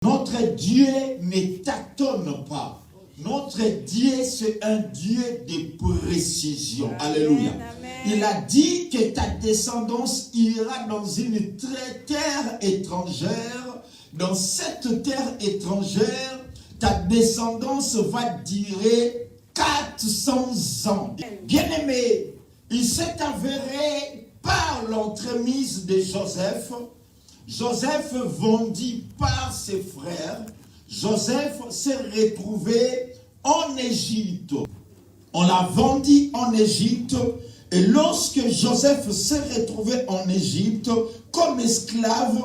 Notre Dieu ne tâtonne pas. Notre Dieu, c'est un Dieu de précision. Alléluia. Il a dit que ta descendance ira dans une terre étrangère. Dans cette terre étrangère, ta descendance va durer 400 ans. Bien-aimé, il s'est avéré par l'entremise de Joseph. Joseph vendit par ses frères. Joseph s'est retrouvé en Égypte. On l'a vendu en Égypte. Et lorsque Joseph s'est retrouvé en Égypte comme esclave,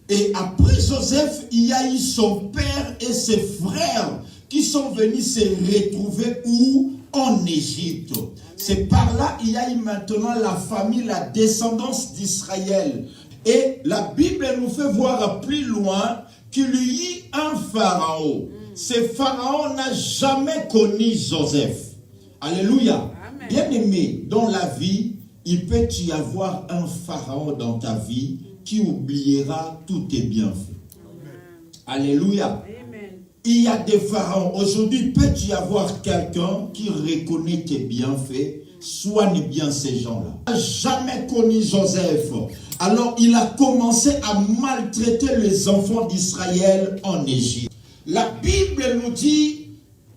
et après Joseph, il y a eu son père et ses frères qui sont venus se retrouver où? En Égypte. C'est par là il y a eu maintenant la famille, la descendance d'Israël. Et la Bible nous fait voir plus loin qu'il y eut un pharaon. Ce pharaon n'a jamais connu Joseph. Alléluia. Bien-aimé, dans la vie, il peut y avoir un pharaon dans ta vie qui oubliera tous tes bienfaits. Alléluia. Il y a des pharaons. Aujourd'hui, peut y avoir quelqu'un qui reconnaît tes bienfaits. Soigne bien ces gens-là. Il n'a jamais connu Joseph. Alors, il a commencé à maltraiter les enfants d'Israël en Égypte. La Bible nous dit,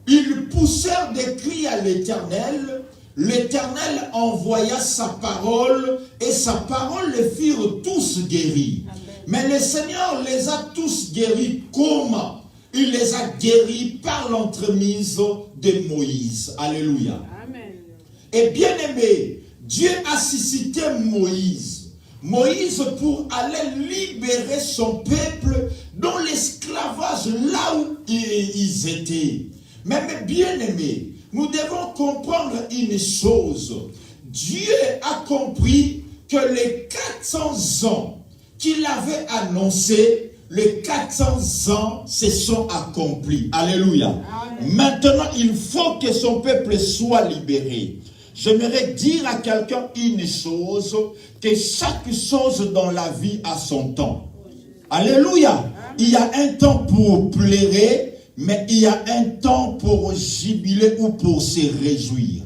ils poussèrent des cris à l'Éternel. L'Éternel envoya sa parole et sa parole les firent tous guéris. Amen. Mais le Seigneur les a tous guéris. Comment? Il les a guéris par l'entremise de Moïse. Alléluia. Amen. Et bien aimé, Dieu a suscité Moïse. Moïse pour aller libérer son peuple dans l'esclavage là où ils étaient. Mais bien aimé, nous devons comprendre une chose. Dieu a compris que les 400 ans qu'il avait annoncés, les 400 ans se sont accomplis. Alléluia. Amen. Maintenant, il faut que son peuple soit libéré. J'aimerais dire à quelqu'un une chose, que chaque chose dans la vie a son temps. Alléluia. Il y a un temps pour pleurer, mais il y a un temps pour jubiler ou pour se réjouir.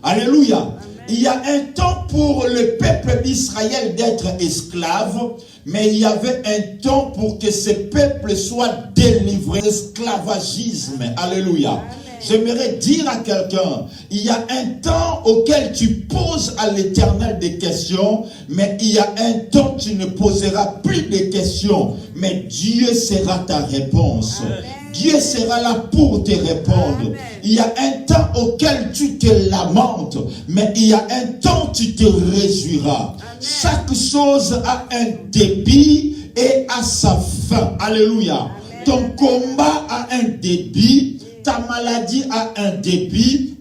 Alléluia. Il y a un temps pour le peuple d'Israël d'être esclave, mais il y avait un temps pour que ce peuple soit délivré de l'esclavagisme. Alléluia. J'aimerais dire à quelqu'un, il y a un temps auquel tu poses à l'Éternel des questions, mais il y a un temps où tu ne poseras plus de questions, mais Dieu sera ta réponse. Amen. Dieu sera là pour te répondre. Amen. Il y a un temps auquel tu te lamentes, mais il y a un temps où tu te réjouiras. Amen. Chaque chose a un début et a sa fin. Alléluia. Amen. Ton combat a un début. Ta maladie a un début,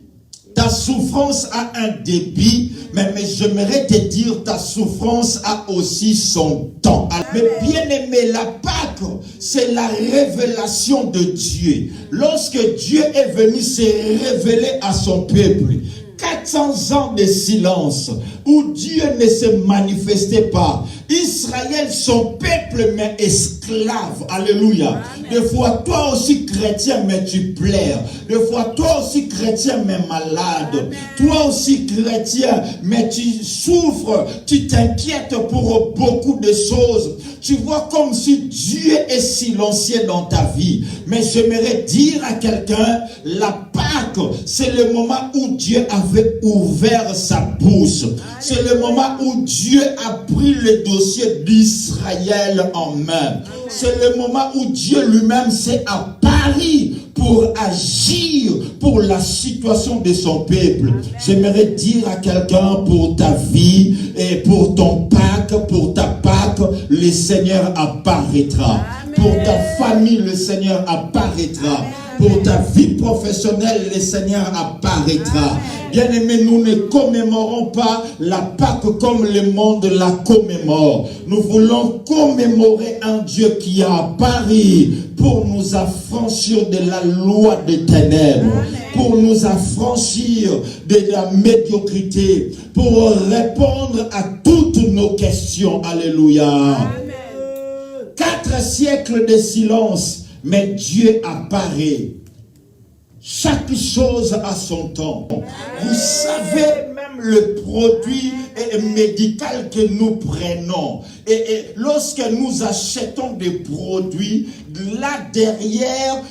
ta souffrance a un début, mais j'aimerais te dire, ta souffrance a aussi son temps. Mais bien aimé, la Pâque, c'est la révélation de Dieu. Lorsque Dieu est venu se révéler à son peuple, 400 ans de silence, où Dieu ne se manifestait pas. Israël, son peuple, mais esclave. Alléluia. Amen. Des fois, toi aussi chrétien, mais tu pleures. Des fois, toi aussi chrétien, mais malade. Amen. Toi aussi chrétien, mais tu souffres. Tu t'inquiètes pour beaucoup de choses. Tu vois comme si Dieu est silencieux dans ta vie. Mais j'aimerais dire à quelqu'un, la Pâque, c'est le moment où Dieu avait ouvert sa bouche. C'est le moment où Dieu a pris le dossier d'Israël en main. C'est le moment où Dieu lui-même s'est apparu pour agir pour la situation de son peuple. J'aimerais dire à quelqu'un, pour ta vie et pour ton Pâque, pour ta Pâque, le Seigneur apparaîtra. Amen. Pour ta famille, le Seigneur apparaîtra. Amen. Pour ta vie professionnelle, le Seigneur apparaîtra. Bien-aimés, nous ne commémorons pas la Pâque comme le monde la commémore. Nous voulons commémorer un Dieu qui a apparu pour nous affranchir de la loi des ténèbres, pour nous affranchir de la médiocrité, pour répondre à toutes nos questions. Alléluia. Amen. 4 siècles de silence. Mais Dieu apparaît. Chaque chose a son temps. Vous savez, même le produit médical que nous prenons. Et lorsque nous achetons des produits, là derrière,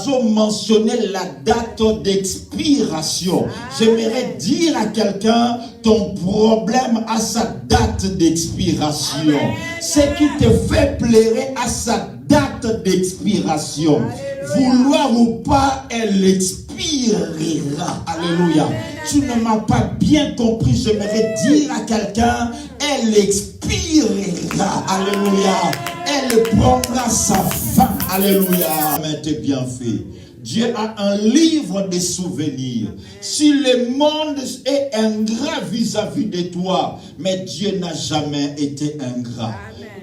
on mentionner la date d'expiration. J'aimerais dire à quelqu'un, ton problème a sa date d'expiration. Ce qui te fait pleurer a sa date d'expiration. Vouloir ou pas, elle expirera. Alléluia. Tu ne m'as pas bien compris. J'aimerais dire à quelqu'un, elle expirera. Alléluia. Elle prendra sa fin. Alléluia. Mais t'es bien fait. Dieu a un livre de souvenirs. Si le monde est ingrat vis-à-vis de toi, mais Dieu n'a jamais été ingrat.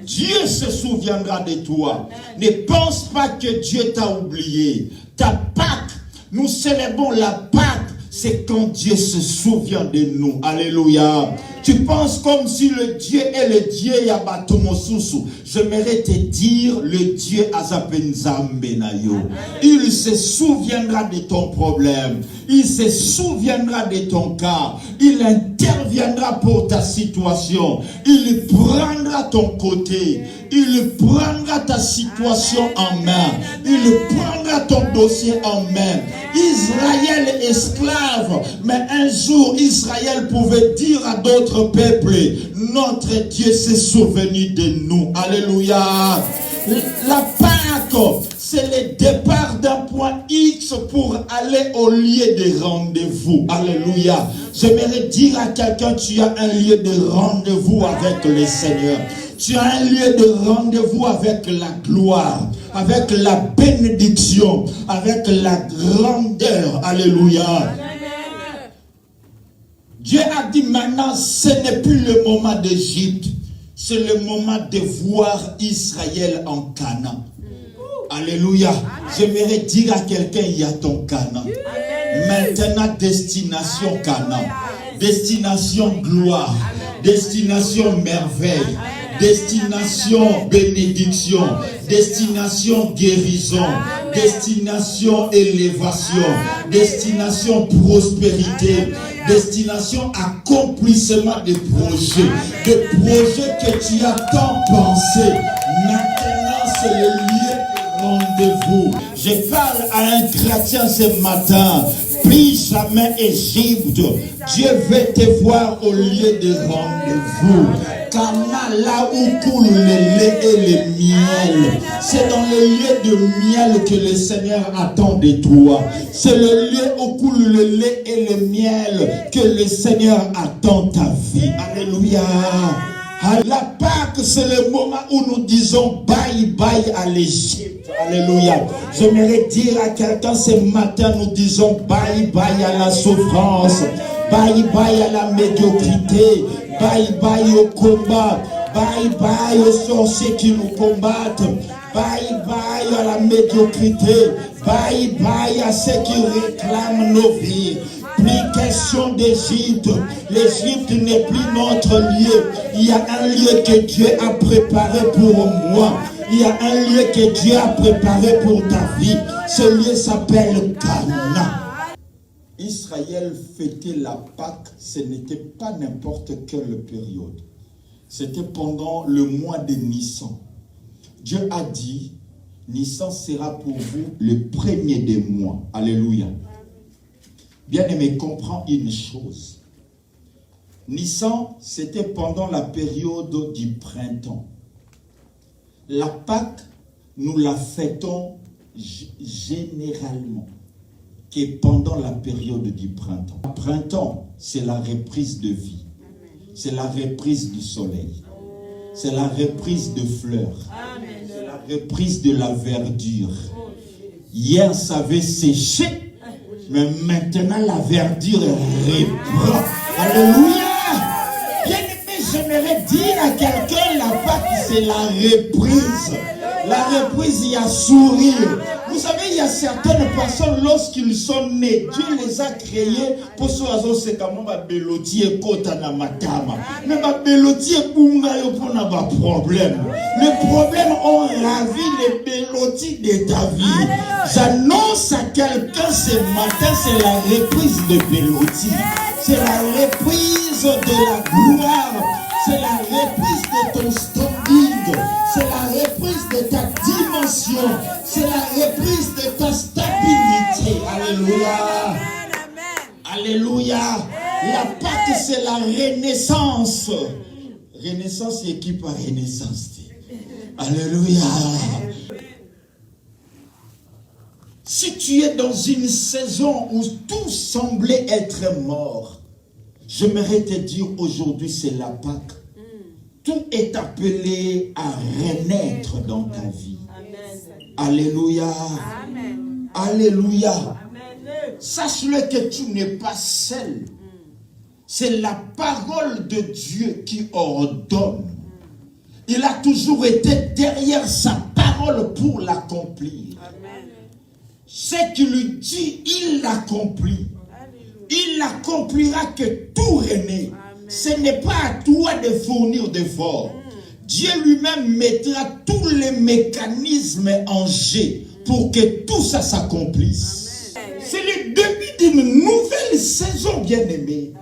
Dieu se souviendra de toi. Ne pense pas que Dieu t'a oublié. Ta Pâque, nous célébrons la Pâque, c'est quand Dieu se souvient de nous. Alléluia. Tu penses comme si le Dieu est le Dieu Yabatomosusu. J'aimerais te dire, le Dieu Azapenzambenayo. Il se souviendra de ton problème. Il se souviendra de ton cas. Il interviendra pour ta situation. Il prendra ton côté. Il prendra ta situation en main. Il prendra ton dossier en main. Israël est esclave, mais un jour Israël pouvait dire à d'autres peuples, notre Dieu s'est souvenu de nous. Alléluia. La Pâque, c'est le départ d'un point X pour aller au lieu de rendez-vous. Alléluia. J'aimerais dire à quelqu'un, tu as un lieu de rendez-vous avec le Seigneur. Tu as un lieu de rendez-vous avec la gloire, avec la bénédiction, avec la grandeur. Alléluia. Dieu a dit maintenant, ce n'est plus le moment d'Égypte. C'est le moment de voir Israël en Canaan. Alléluia. J'aimerais dire à quelqu'un, il y a ton Canaan. Maintenant, destination Canaan. Destination gloire. Destination merveille. Destination bénédiction, destination guérison, destination élévation, destination prospérité, destination accomplissement des projets que tu as tant pensé. Maintenant, c'est le lieu de rendez-vous. Je parle à un chrétien ce matin. Prie jamais Égypte. Dieu veut te voir au lieu de rendez-vous. Cana, là où coule le lait et le miel. C'est dans le lieu de miel que le Seigneur attend de toi. C'est le lieu où coule le lait et le miel que le Seigneur attend ta vie. Alléluia. La Pâque, c'est le moment où nous disons bye bye à l'Égypte. Alléluia. J'aimerais dire à quelqu'un ce matin, nous disons bye bye à la souffrance. Bye bye à la médiocrité. Bye bye au combat. Bye bye aux sorciers qui nous combattent. Bye bye à la médiocrité. Bye bye à ceux qui réclament nos vies. Plus question d'Égypte. L'Égypte n'est plus notre lieu. Il y a un lieu que Dieu a préparé pour moi. Il y a un lieu que Dieu a préparé pour ta vie. Ce lieu s'appelle Canaan. Israël fêtait la Pâque, ce n'était pas n'importe quelle période. C'était pendant le mois de Nissan. Dieu a dit, Nissan sera pour vous le premier des mois. Alléluia. Bien-aimé, comprends une chose. Nissan, c'était pendant la période du printemps. La Pâque, nous la fêtons généralement que pendant la période du printemps. Le printemps, c'est la reprise de vie. C'est la reprise du soleil. C'est la reprise de fleurs. C'est la reprise de la verdure. Hier, ça avait séché, mais maintenant, la verdure reprend. Alléluia! Bien-aimé, j'aimerais dire à quelqu'un, la Pâque, c'est la reprise. La reprise, il y a sourire. Vous savez, il y a certaines personnes, lorsqu'ils sont nés, Dieu les a créés pour ce c'est comme ma béloti et kota na matama. Mais ma béloti et bunga yo pour na problème. Les problèmes ont ravi les bélotis de ta vie. J'annonce à quelqu'un ce matin, c'est la reprise de béloti. C'est la reprise de la gloire. C'est la reprise de ton standing. C'est la reprise de ta dimension. C'est la reprise de ta stabilité. Alléluia. Alléluia. La Pâque, c'est la renaissance. Renaissance équipe à renaissance. Alléluia. Si tu es dans une saison où tout semblait être mort, j'aimerais te dire aujourd'hui, c'est la Pâque. Tout est appelé à renaître dans ta vie. Alléluia. Amen. Alléluia. Amen. Sache-le que tu n'es pas seul. C'est la parole de Dieu qui ordonne. Il a toujours été derrière sa parole pour l'accomplir. Ce qu'il lui dit, il l'accomplit. Il n'accomplira que tout renaît. Ce n'est pas à toi de fournir d'efforts. Dieu lui-même mettra tous les mécanismes en jeu pour que tout ça s'accomplisse. C'est le début d'une nouvelle saison, bien-aimé.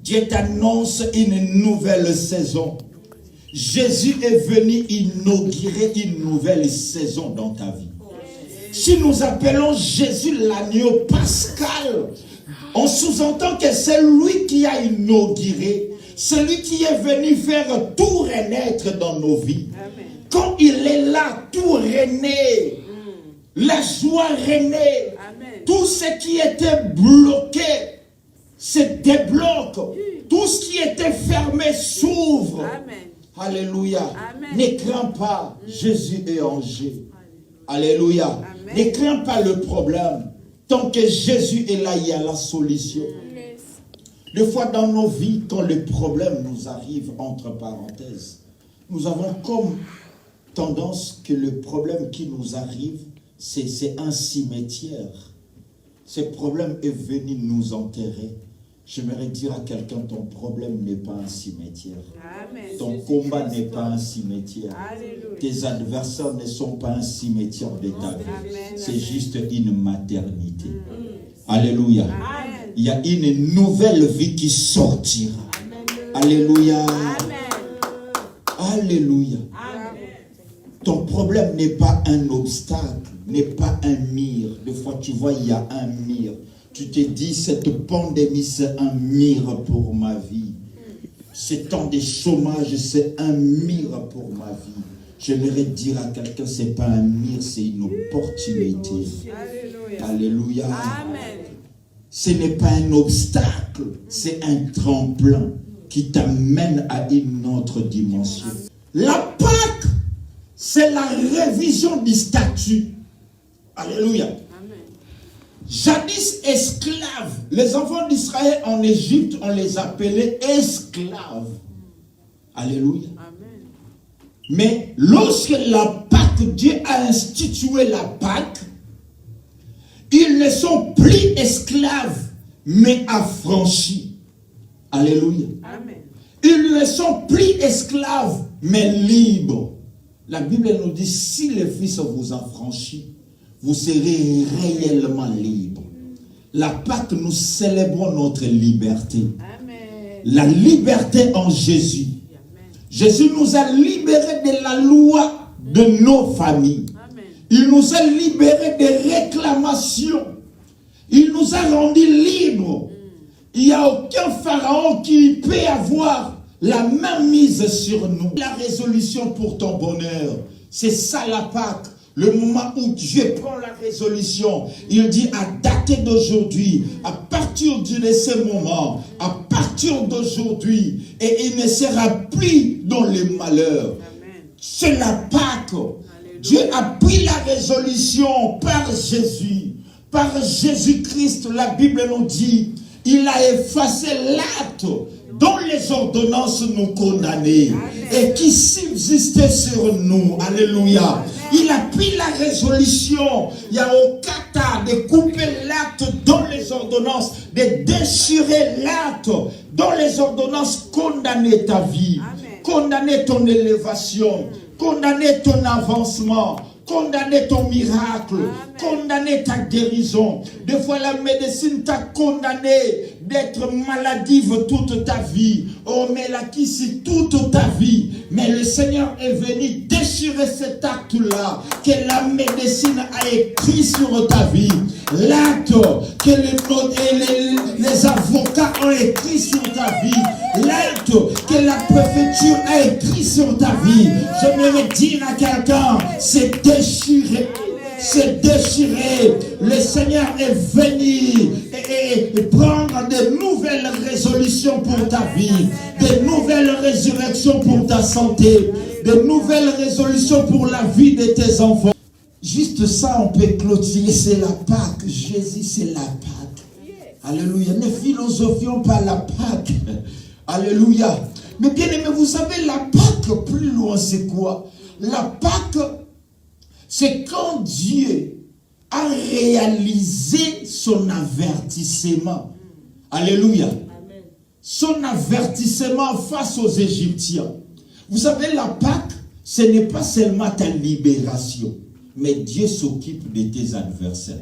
Dieu t'annonce une nouvelle saison. Jésus est venu inaugurer une nouvelle saison dans ta vie. Si nous appelons Jésus l'agneau pascal, on sous-entend que c'est lui qui a inauguré, c'est lui qui est venu faire tout renaître dans nos vies. Amen. Quand il est là, tout renaît. La joie renaît. Amen. Tout ce qui était bloqué se débloque. Tout ce qui était fermé s'ouvre. Alléluia. Amen. Ne crains pas, Jésus est en jeu. Alléluia. Amen. Ne crains pas le problème. Tant que Jésus est là, il y a la solution. Des fois dans nos vies, quand le problème nous arrive, entre parenthèses, nous avons comme tendance que le problème qui nous arrive, c'est un cimetière. Ce problème est venu nous enterrer. J'aimerais dire à quelqu'un, ton problème n'est pas un cimetière. Amen. Ton combat n'est pas un cimetière. Alléluia. Tes adversaires ne sont pas un cimetière de ta vie. C'est juste une maternité. Alléluia. Amen. Il y a une nouvelle vie qui sortira. Amen. Alléluia. Amen. Alléluia. Amen. Ton problème n'est pas un obstacle, n'est pas un mur. Des fois, tu vois, il y a un mur. Tu te dis, cette pandémie, c'est un mire pour ma vie. Ce temps de chômage, c'est un mire pour ma vie. J'aimerais dire à quelqu'un, ce n'est pas un mire, c'est une opportunité. Alléluia. Alléluia. Amen. Ce n'est pas un obstacle, c'est un tremplin qui t'amène à une autre dimension. La Pâque, c'est la révision du statut. Alléluia. Jadis esclaves, les enfants d'Israël en Égypte, on les appelait esclaves. Alléluia. Amen. Mais lorsque la Pâque, Dieu a institué la Pâque, ils ne sont plus esclaves, mais affranchis. Alléluia. Amen. Ils ne sont plus esclaves, mais libres. La Bible nous dit, si le Fils vous affranchit, vous serez réellement libre. La Pâque, nous célébrons notre liberté. Amen. La liberté en Jésus. Amen. Jésus nous a libérés de la loi de nos familles. Amen. Il nous a libérés des réclamations. Il nous a rendus libres. Il n'y a aucun pharaon qui peut avoir la main mise sur nous. La résolution pour ton bonheur, c'est ça la Pâque. Le moment où Dieu prend la résolution, il dit à dater d'aujourd'hui, à partir de ce moment, à partir d'aujourd'hui, et il ne sera plus dans les malheurs. C'est la Pâque. Dieu a pris la résolution par Jésus. Par Jésus-Christ, la Bible nous dit, Il a effacé l'acte dont les ordonnances nous condamnaient et qui subsistait sur nous. Alléluia. Il a pris la résolution, il n'y a aucun cas de couper l'acte dont les ordonnances, de déchirer l'acte dont les ordonnances condamnaient ta vie, condamnaient ton élévation, condamnaient ton avancement, condamner ton miracle, condamner ta guérison. Des fois, la médecine t'a condamné d'être maladive toute ta vie. Oh, mais là, qu'ici, toute ta vie. Mais le Seigneur est venu déchirer cet acte-là que la médecine a écrit sur ta vie. L'acte que les avocats ont écrit sur ta vie. L'acte que la préfecture a écrit sur ta vie. J'aimerais dire à quelqu'un, c'est déchiré. C'est déchiré. Le Seigneur est venu et prendre de nouvelles résolutions pour ta vie, de nouvelles résurrections pour ta santé, de nouvelles résolutions pour la vie de tes enfants. Juste ça, on peut clôturer. C'est la Pâque. Jésus, c'est la Pâque. Alléluia. Ne philosophions pas la Pâque. Alléluia. Mais bien aimé, vous savez, la Pâque, plus loin, c'est quoi? La Pâque, c'est quand Dieu a réalisé son avertissement. Alléluia. Amen. Son avertissement face aux Égyptiens. Vous savez, la Pâque, ce n'est pas seulement ta libération, mais Dieu s'occupe de tes adversaires.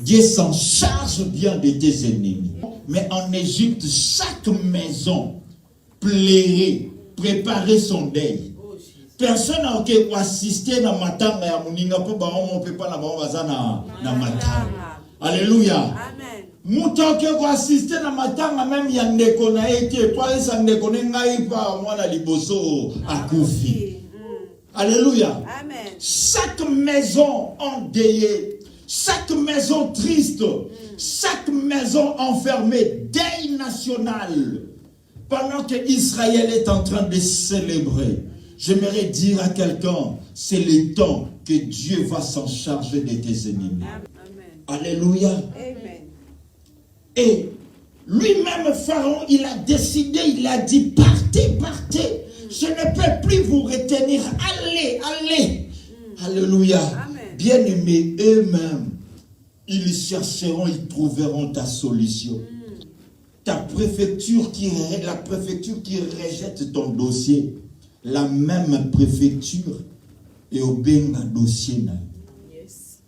Dieu s'en charge bien de tes ennemis. Mais en Égypte, chaque maison plairait, préparait son deuil. Personne n'a pu assister à matanga ya muninga po ba on peut pas na matanga. Alléluia. Amen. Muto ke ko assister na matanga même ya ndeko na ete pa esa ndeko ngai pa mwana liboso akufi. Alléluia. Amen. Chaque maison endeuillée, chaque maison triste, chaque maison enfermée, deuil national. Pendant que Israël est en train de célébrer, j'aimerais dire à quelqu'un, c'est le temps que Dieu va s'en charger de tes ennemis. Amen. Alléluia. Amen. Et lui-même, Pharaon, il a décidé, il a dit, partez, partez. Je ne peux plus vous retenir. Allez, allez. Alléluia. Amen. Bien-aimés, eux-mêmes, ils chercheront, ils trouveront ta solution. Ta préfecture la préfecture qui rejette ton dossier. La même préfecture et au benga dossier. Yes.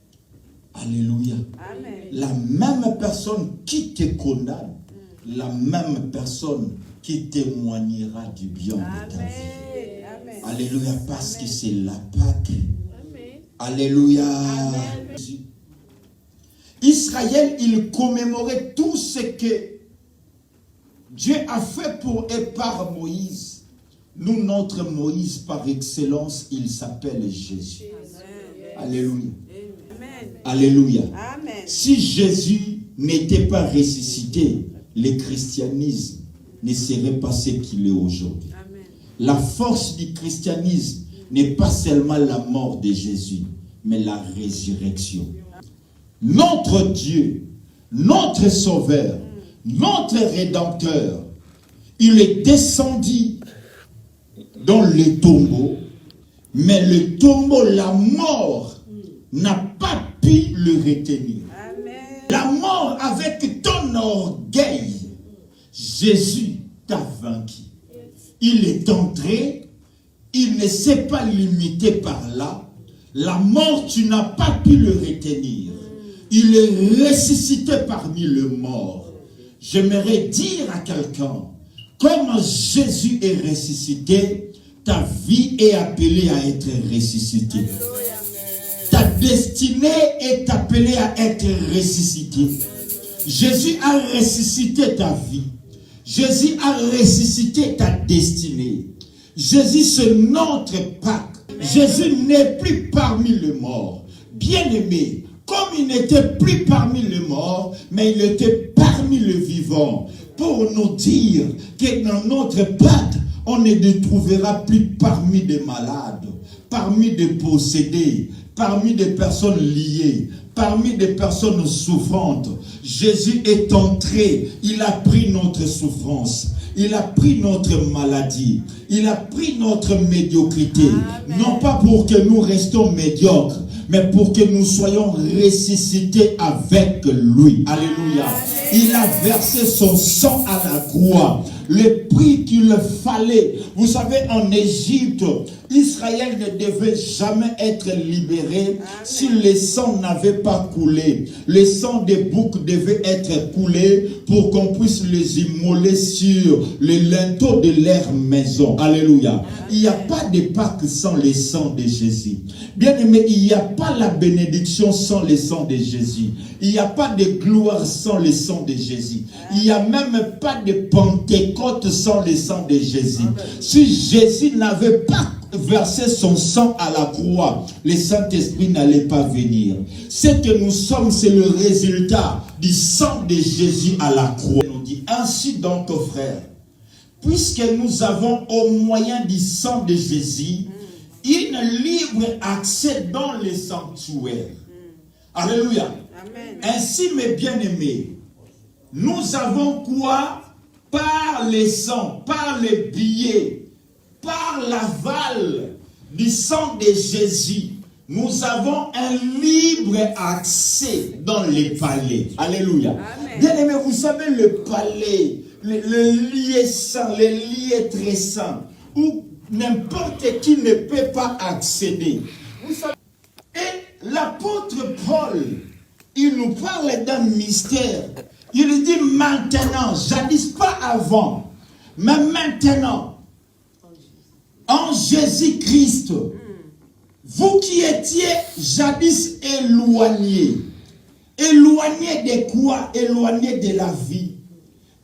Alléluia. Amen. La même personne qui te condamne, la même personne qui témoignera du bien de ta vie. Amen. Alléluia, parce que c'est la Pâque. Amen. Alléluia. Amen. Israël, il commémorait tout ce que Dieu a fait pour et par Moïse. Nous, notre Moïse, par excellence, il s'appelle Jésus. Amen. Alléluia. Amen. Alléluia. Amen. Si Jésus n'était pas ressuscité, le christianisme ne serait pas ce qu'il est aujourd'hui. La force du christianisme n'est pas seulement la mort de Jésus, mais la résurrection. Notre Dieu, notre Sauveur, notre Rédempteur, il est descendu dans le tombeau, mais le tombeau, la mort, n'a pas pu le retenir. Amen. La mort, avec ton orgueil, Jésus t'a vaincu. Il est entré, il ne s'est pas limité par là. La mort, tu n'as pas pu le retenir. Il est ressuscité parmi les morts. J'aimerais dire à quelqu'un, comme Jésus est ressuscité, ta vie est appelée à être ressuscitée. Ta destinée est appelée à être ressuscitée. Jésus a ressuscité ta vie. Jésus a ressuscité ta destinée. Jésus, c'est notre Pâque. Jésus n'est plus parmi les morts. Bien-aimé, comme il n'était plus parmi les morts, mais il était parmi les vivants, pour nous dire que dans notre Pâque, on ne le trouvera plus parmi des malades, parmi des possédés, parmi des personnes liées, parmi des personnes souffrantes. Jésus est entré, il a pris notre souffrance, il a pris notre maladie, il a pris notre médiocrité. Amen. Non pas pour que nous restions médiocres, mais pour que nous soyons ressuscités avec lui. Alléluia. Il a versé son sang à la croix, le prix qu'il fallait. Vous savez, en Égypte, Israël ne devait jamais être libéré si le sang n'avait pas coulé. Le sang des boucs devait être coulé pour qu'on puisse les immoler sur les linteaux de leur maison. Alléluia. Il n'y a pas de Pâques sans le sang de Jésus. Bien aimé, il n'y a pas la bénédiction sans le sang de Jésus. Il n'y a pas de gloire sans le sang de Jésus. Il n'y a même pas de Pentecôte sans le sang de Jésus. Si Jésus n'avait pas versé son sang à la croix, le Saint-Esprit n'allait pas venir. Ce que nous sommes, c'est le résultat du sang de Jésus à la croix. On dit ainsi donc, frères, puisque nous avons au moyen du sang de Jésus un libre accès dans le sanctuaire. Alléluia. Amen. Ainsi, mes bien-aimés, nous avons quoi? Par le sang, par le billet, par l'aval du sang de Jésus, nous avons un libre accès dans les palais. Alléluia. Bien-aimés, vous savez, le palais, le lieu saint, le lieu très saint, où n'importe qui ne peut pas accéder. Vous savez, et l'apôtre Paul, il nous parle d'un mystère. Il dit maintenant, jadis pas avant, mais maintenant, en Jésus-Christ, vous qui étiez jadis éloignés. Éloignés de quoi? Éloignés de la vie.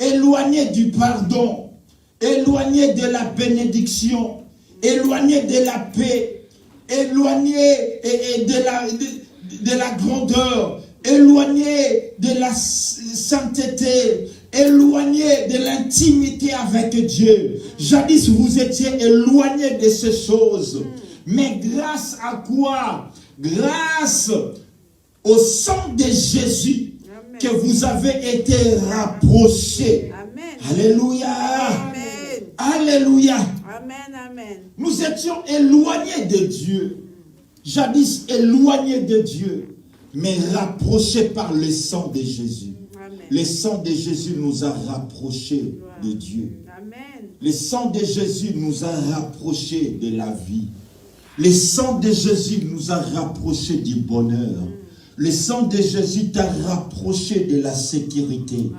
Éloignés du pardon. Éloignés de la bénédiction. Éloignés de la paix. Éloignés de la grandeur. Éloignés de la sainteté. Éloignés de l'intimité avec Dieu. Jadis, vous étiez éloignés de ces choses. Mais grâce à quoi? Grâce au sang de Jésus. Amen. Que vous avez été rapprochés. Amen. Alléluia. Amen. Alléluia. Amen, amen. Nous étions éloignés de Dieu. Jadis éloignés de Dieu. Mais rapprochés par le sang de Jésus. Amen. Le sang de Jésus nous a rapprochés de Dieu. Amen. Le sang de Jésus nous a rapprochés de la vie. Le sang de Jésus nous a rapprochés du bonheur. Le sang de Jésus t'a rapproché de la sécurité.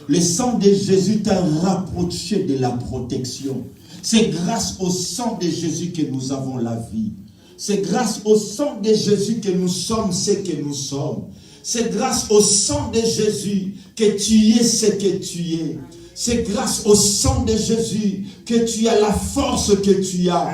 Le sang de Jésus t'a rapproché de la protection. C'est grâce au sang de Jésus que nous avons la vie. C'est grâce au sang de Jésus que nous sommes ce que nous sommes. C'est grâce au sang de Jésus que tu es ce que tu es. C'est grâce au sang de Jésus que tu as la force que tu as.